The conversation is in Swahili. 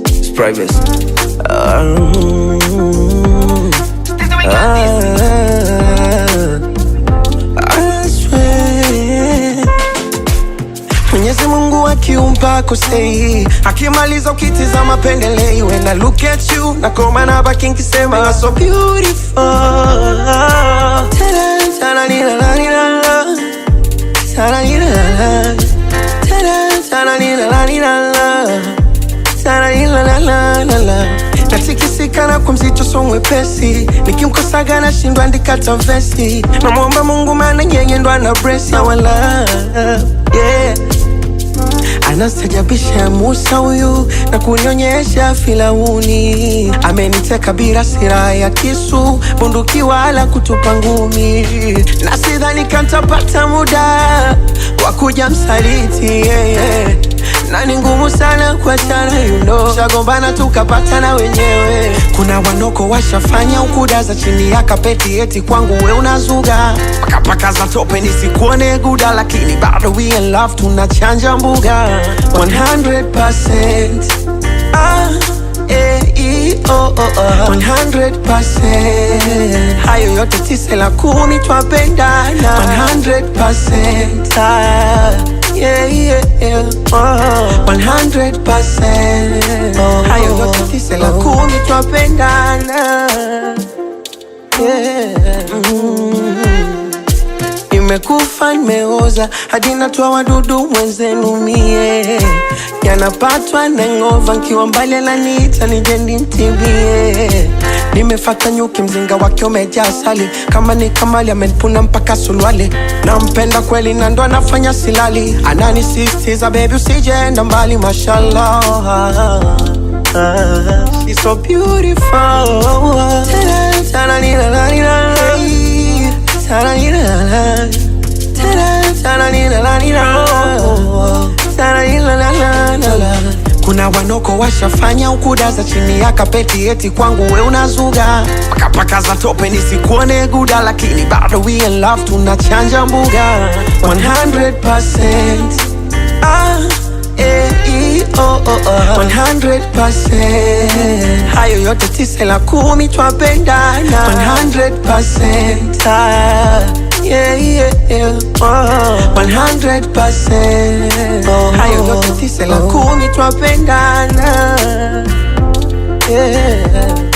It's private. Mwenyezi Mungu akiumba kosei, akimaliza ukitizama pendelei. When I look at you, nakoma na baki nikisema you're so beautiful. Natikisika na kumzito so mwepesi, nikimkosaga na shindwa andika vesi. Namuomba Mungu maana yeye ndo ana bless our love, yeah. Anastajabisha Musa huyu na kunyonyesha Firauni. Ameniteka bila silaha ya kisu, bunduki wala kutupa ngumi. Na sidhani kantapata muda wa kuja msaliti, yeah, yeah. Na ni ngumu sana kuachana, you know. Shagombana tukapatana wenyewe. Kuna wanoko washafanya ukuda za chini ya kapeti, eti kwangu we unazuga. Paka za tope nisikuone guda, lakini bado we in love, tunachanja mbuga 100%. 100%. Hayo yote 9 twapendana 100%. Yeah, yeah, yeah. 100%. Hayo yote 9 twapendana, yeah. Nimekufa nimeoza hadi natoa wadudu mwenzenu mie. Yanapatwa na ngova nkiwa mbali ananiita nije nimtibie. Nimefata nyuki mzinga wake umejaa asali, kama ni kamali amenipuna mpaka sulwale. Nampenda kweli na ndo anafanya silali, ananisisitiza baby usijeenda mbali, mashallah. She's so beautiful. Kuna wanoko washafanya ukuda za chini ya kapeti, eti kwangu we unazuga. Paka za tope nisikuone guda, lakini bado we in love, tunachanja mbuga 100%. 100%. Hayo yote 9 twapendana 100%. Yeah, yeah, yeah. 100%. Hayo yote 9 twapendana, yeah.